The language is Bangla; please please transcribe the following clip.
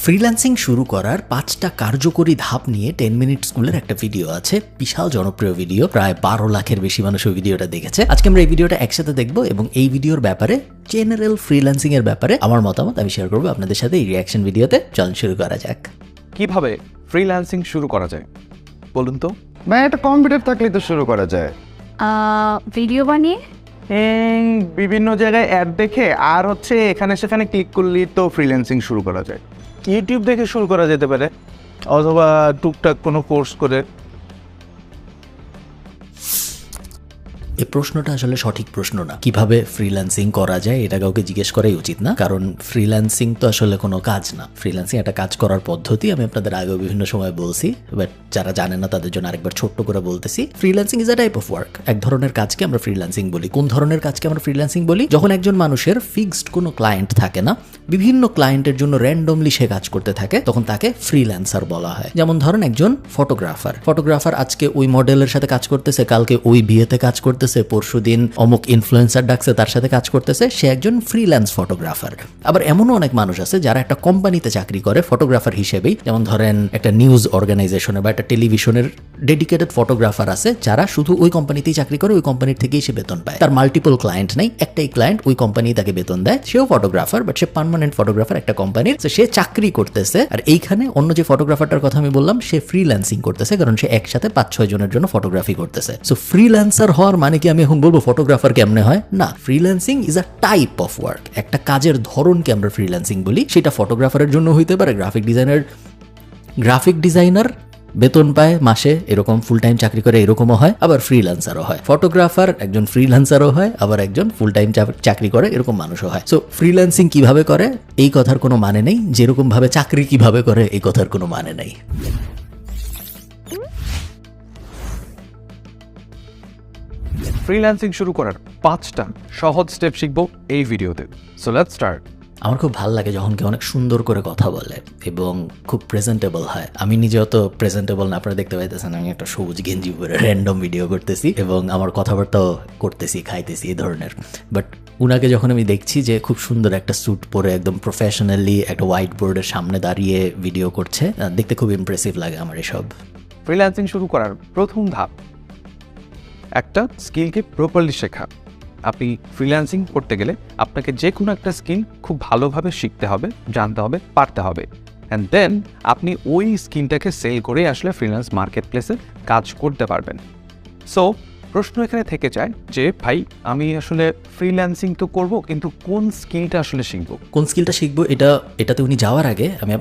ফ্রিল্যান্সিং শুরু করার 5টা কার্যকরী ধাপ নিয়ে 10 মিনিট স্কুলের একটা ভিডিও আছে, বিশাল জনপ্রিয় ভিডিও, প্রায় 12 লাখের বেশি মানুষ ওই ভিডিওটা দেখেছে। আজকে আমরা এই ভিডিওটা একসাথে দেখবো এবং এই ভিডিওর ব্যাপারে, জেনারেল ফ্রিল্যান্সিং এর ব্যাপারে আমার মতামত আমি শেয়ার করবো আপনাদের সাথে এই রিঅ্যাকশন ভিডিওতে। চলুন শুরু করা যাক। কিভাবে ফ্রিল্যান্সিং শুরু করা যায় বলুন তো? একটা কম্পিউটার থাকলেই তো শুরু করা যায়। ভিডিও বানিয়ে বিভিন্ন জায়গায় অ্যাড দেখে আর এখানে সেখানে ক্লিক করলেই তো ফ্রিল্যান্সিং শুরু করা যায়। ইউটিউব দেখে শুরু করা যেতে পারে, অথবা টুকটাক কোনো কোর্স করে। এই প্রশ্নটা আসলে সঠিক প্রশ্ন না। কিভাবে ফ্রিল্যান্সিং করা যায় এটা কাউকে জিজ্ঞেস করাই উচিত না, কারণ ফ্রিল্যান্সিং তো আসলে কোনো কাজ না। ফ্রিল্যান্সিং একটা কাজ করার পদ্ধতি, আমি আপনাদের আগেও বিভিন্ন সময় বলছি, বাট যারা জানে না তাদের জন্য আরেকবার ছোট্ট করে বলতেছি। Freelancing is a type of work. এক ধরনের কাজকে আমরা ফ্রিল্যান্সিং বলি। কোন ধরনের কাজকে আমরা ফ্রিল্যান্সিং বলি? যখন একজন মানুষের ফিক্সড কোনো ক্লায়েন্ট থাকে না, বিভিন্ন ক্লায়েন্টের জন্য র্যান্ডমলি সে কাজ করতে থাকে, তখন তাকে ফ্রিল্যান্সার বলা হয়। যেমন ধরেন একজন ফটোগ্রাফার আজকে ওই মডেলের সাথে কাজ করতেছে, কালকে ওই বিয়েতে কাজ করতেছে, পরশুদিন অমুক ইনফ্লুয়েন্সার ডাকছে তার সাথে কাজ করতেছে, সে একজন ফ্রিল্যান্স ফটোগ্রাফার। আবার এমনও অনেক মানুষ আছে যারা একটা কোম্পানিতে চাকরি করে ফটোগ্রাফার হিসেবেই। যেমন ধরেন একটা নিউজ অর্গানাইজেশনে বা একটা টেলিভিশনের ডেডিকেটেড ফটোগ্রাফার আছে যারা শুধু ওই কোম্পানিতেই চাকরি করে, ওই কোম্পানির থেকেই সে বেতন পায়। তার মাল্টিপল ক্লায়েন্ট নাই, একটাই ক্লায়েন্ট, ওই কোম্পানি তাকে বেতন দেয়, সেও photographer, but say permanent photographer একটা কোম্পানির। সে চাকরি করতেছে, আর এইখানে অন্য যে ফটোগ্রাফারটার কথা আমি বললাম সে ফ্রিল্যান্সিং করতেছে, কারণ সে একসাথে 5-6 জনের জন্য ফটোগ্রাফি করতেছে। সো ফ্রিল্যান্সার হওয়ার মানে কি আমি এখন বলবো ফটোগ্রাফার কেমনে হয়? না, freelancing is a type of work. একটা কাজের ধরনকে আমরা ফ্রিল্যান্সিং বলি। সেটা ফটোগ্রাফারের জন্য হইতে পারে, গ্রাফিক ডিজাইনার বেতন পায় মাসে, এরকম ফুল টাইম চাকরি করে, এরকমও হয়। আবার ফ্রিল্যান্সারও হয়। ফটোগ্রাফার একজন ফ্রিল্যান্সারও হয়, আবার একজন ফুল টাইম চাকরি করে, এরকম মানুষও হয়। সো ফ্রিল্যান্সিং কিভাবে করে এই কথার কোনো মানে নেই, যেরকম ভাবে চাকরি কিভাবে করে এই কথার কোনো মানে নেই। ফ্রিল্যান্সিং শুরু করার 5টা সহজ স্টেপ শিখবো এই ভিডিওতে। So let's start. আমার খুব ভালো লাগে যখন কেউ অনেক সুন্দর করে কথা বলে এবং খুব প্রেজেন্টেবল হয়। আমি নিজেও তো প্রেজেন্টেবল না, আপনারা দেখতে পাইতেছেন আমি একটা সবুজ গেঞ্জি পরে র্যান্ডম ভিডিও করতেছি এবং আমার কথাবার্তাও করতেছি, খাইতেছি, এই ধরনের। বাট উনাকে যখন আমি দেখছি যে খুব সুন্দর একটা স্যুট পরে একদম প্রফেশনালি একটা হোয়াইট বোর্ডের সামনে দাঁড়িয়ে ভিডিও করছে, দেখতে খুব ইমপ্রেসিভ লাগে আমার এসব। ফ্রিল্যান্সিং শুরু করার প্রথম ধাপ একটা স্কিলকে প্রপারলি শেখা। আপনি ফ্রিল্যান্সিং করতে গেলে আপনাকে যে কোনো একটা স্কিল খুব ভালোভাবে শিখতে হবে, জানতে হবে, পারতে হবে, অ্যান্ড দেন আপনি ওই স্কিলটাকে সেল করে আসলে ফ্রিল্যান্স মার্কেট প্লেসে কাজ করতে পারবেন। সো প্রশ্ন এখানে থেকে যায় যে ভাই আমি আসলে ফ্রিল্যান্সিং তো করব, কিন্তু কোন স্কিলটা আসলে শিখবো? কোন স্কিলটা শিখবো এটাতে উনি যাওয়ার আগে আমি